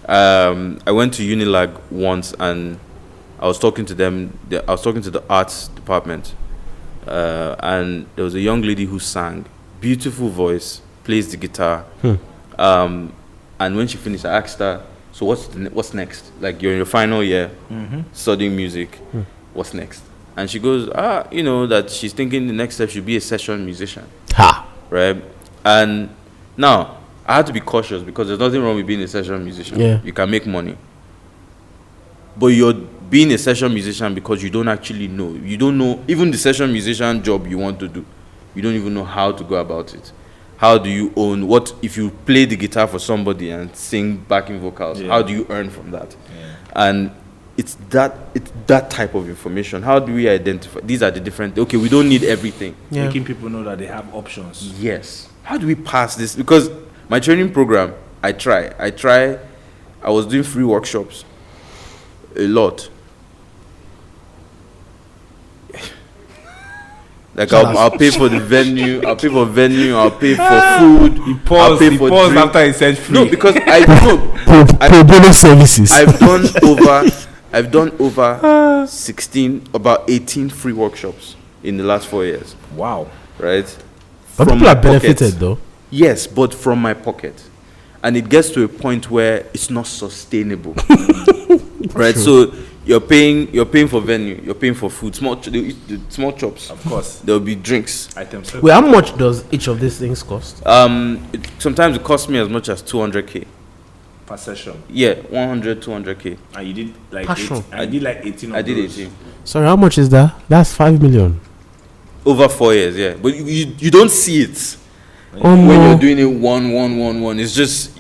I went to Unilag once and I was talking to them. I was talking to the arts department, and there was a young lady who sang, beautiful voice, plays the guitar. And when she finished, I asked her, "So what's next? Like you're in your final year, studying music. What's next?" And she goes, that she's thinking the next step should be a session musician. Right? And now I had to be cautious because there's nothing wrong with being a session musician. Yeah. You can make money. But you're being a session musician because you don't actually know. You don't know, even the session musician job you want to do, you don't even know how to go about it. How do you own, what if you play the guitar for somebody and sing backing vocals, how do you earn from that? And it's that type of information. How do we identify? These are the different, okay, we don't need everything. Making people know that they have options. Yes. How do we pass this? Because my training program, I was doing free workshops a lot. Like I'll pay for the venue, I'll pay for food, I'll pay for drink. After he said free. No, because pro bono services. I've done over 18 free workshops in the last 4 years. Wow. Right? But people are benefited though. Yes, but from my pocket. And it gets to a point where it's not sustainable. Right? Sure. So you're paying for venue, you're paying for food, small chops. Of course. There'll be drinks. Items. Wait, how much does each of these things cost? Sometimes it costs me as much as 200k per session. Yeah, 200k. And you did like Passion. I did like 18 of I did those. 18. Sorry, how much is that? That's 5 million. Over 4 years, yeah. But you don't see it When you're doing it one. It's just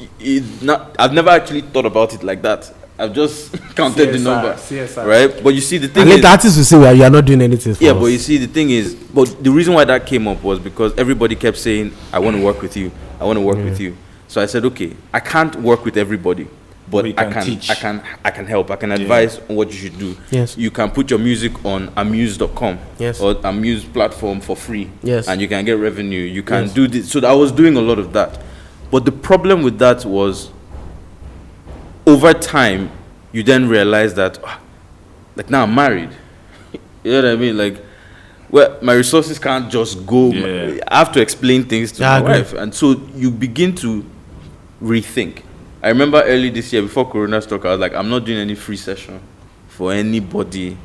I've never actually thought about it like that. I've just counted the number, CSR. right? But you see, the thing And let is, the artists will say, well, you are not doing anything for us. but you see, the thing is, but the reason why that came up was because everybody kept saying, "I want to work with you. I want to work with you." So I said, "Okay, I can't work with everybody, but We I can can teach. I can help. I can advise on what you should do. Yes. You can put your music on amuse.com Yes. or Amuse platform for free. Yes. And you can get revenue. You can do this." So I was doing a lot of that, but the problem with that was, over time, you then realize that, like, now I'm married. You know what I mean? Like, well, my resources can't just go. Yeah. I have to explain things to Yeah, I my agree. wife, and so you begin to rethink. I remember early this year, before Corona struck, I was like, I'm not doing any free session for anybody.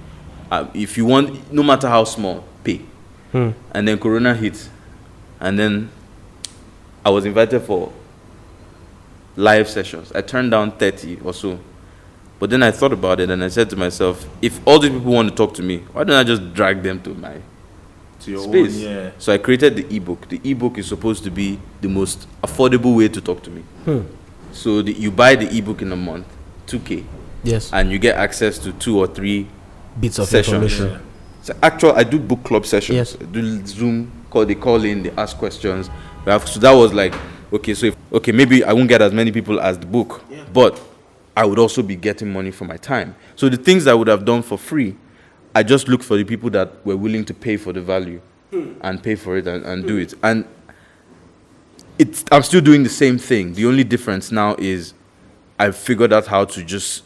If you want, no matter how small, pay. And then Corona hit, and then I was invited for live sessions. I turned down 30 or so. But then I thought about it and I said to myself, if all these people want to talk to me, why don't I just drag them to my Your space? own, yeah. So I created the ebook. The ebook is supposed to be the most affordable way to talk to me. So you buy the ebook in a month, 2K, Yes. and you get access to 2 or 3 Bits of sessions. information. So I do book club sessions. Yes. I do Zoom call. They call in. They ask questions. So that was like, okay. So maybe I won't get as many people as the book, but I would also be getting money for my time. So the things I would have done for free, I just looked for the people that were willing to pay for the value, and pay for it and do it. And I'm still doing the same thing. The only difference now is I've figured out how to just.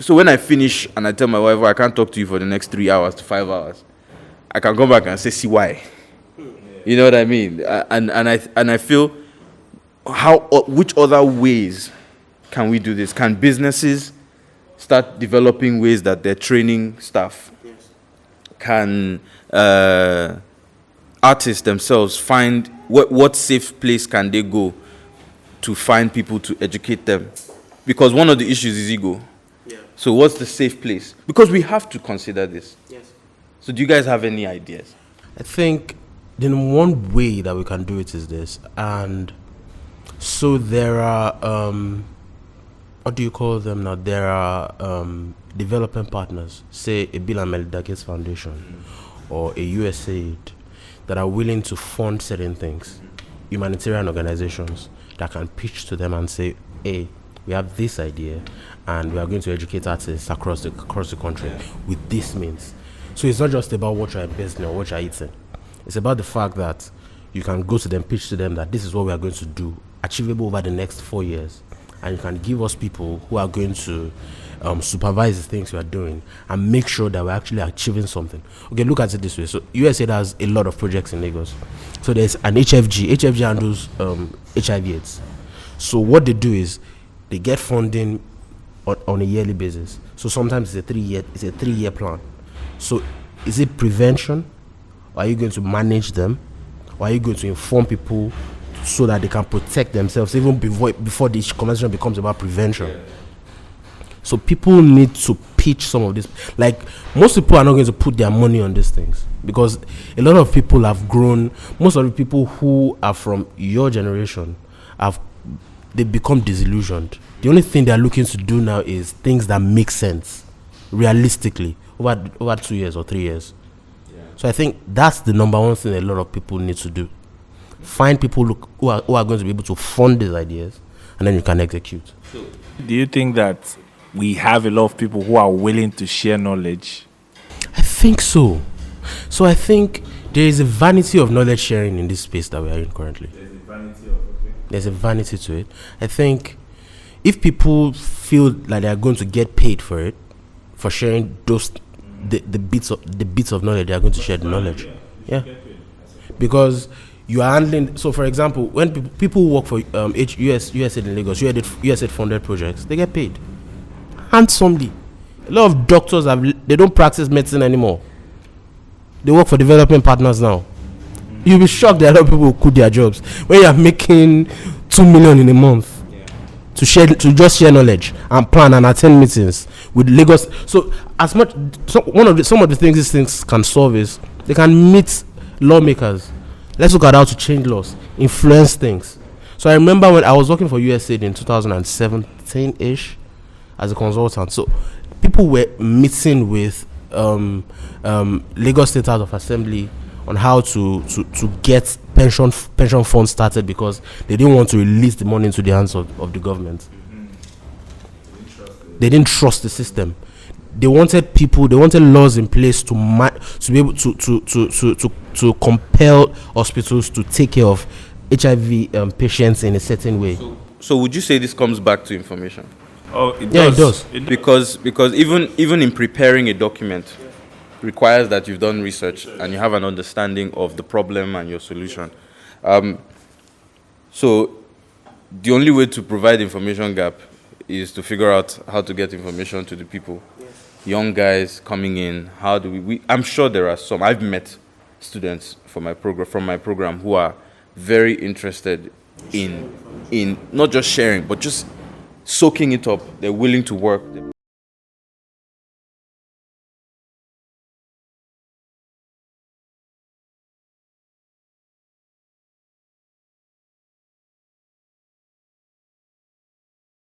So when I finish and I tell my wife, I can't talk to you for the next 3 hours to 5 hours, I can come back and say, see why. You know what I mean? And I feel, which other ways can we do this? Can businesses start developing ways that they're training staff? Yes. Can artists themselves find what safe place can they go to find people to educate them? Because one of the issues is ego. Yeah. So what's the safe place? Because we have to consider this. Yes. So do you guys have any ideas? I think then one way that we can do it is this. And so there are, what do you call them now? There are development partners, say a Bill and Melinda Gates Foundation or a USAID, that are willing to fund certain things, humanitarian organizations that can pitch to them and say, hey, we have this idea and we are going to educate artists across the country with this means. So it's not just about what you're investing or what you're eating. It's about the fact that you can go to them, pitch to them that this is what we are going to do, achievable over the next 4 years. and you can give us people who are going to supervise the things we are doing and make sure that we're actually achieving something. Okay, look at it this way. So USAID has a lot of projects in Lagos. So there's an HFG. HFG handles HIV/AIDS. So what they do is they get funding on a yearly basis. So sometimes it's a 3-year plan. So is it prevention? Or are you going to manage them? Or are you going to inform people so that they can protect themselves even before the conversation becomes about prevention? So people need to pitch some of this. Like, most people are not going to put their money on these things because a lot of people have grown. Most of the people who are from your generation they become disillusioned. The only thing they're looking to do now is things that make sense realistically over 2 years or 3 years. So I think that's the number one thing a lot of people need to do. Find people who are going to be able to fund these ideas, and then you can execute. Do you think that we have a lot of people who are willing to share knowledge? I think so. So I think there is a vanity of knowledge sharing in this space that we are in currently. There's a vanity to it. I think if people feel like they are going to get paid for it, for sharing the bits of knowledge, they are going to share the knowledge. Yeah. Because you are handling. So, for example, when people work for USAID in Lagos, USAID funded projects, they get paid handsomely. A lot of doctors they don't practice medicine anymore. They work for development partners now. You'll be shocked that a lot of people quit their jobs when you are making 2 million in a month to just share knowledge and plan and attend meetings with Lagos. So some of the things these things can solve is they can meet lawmakers. Let's look at how to change laws, influence things. So I remember when I was working for USAID in 2017-ish as a consultant. So people were meeting with Lagos State House of Assembly on how to get pension funds started because they didn't want to release the money into the hands of the government. They didn't trust the system. They wanted laws in place to be able to compel hospitals to take care of HIV patients in a certain way. So would you say this comes back to information? Oh, it does. It does. Because even in preparing a document requires that you've done research and you have an understanding of the problem and your solution. So the only way to provide information gap is to figure out how to get information to the people. Young guys coming in, how do we I'm sure there are some. I've met students from my program who are very interested in not just sharing but just soaking it up. They're willing to work.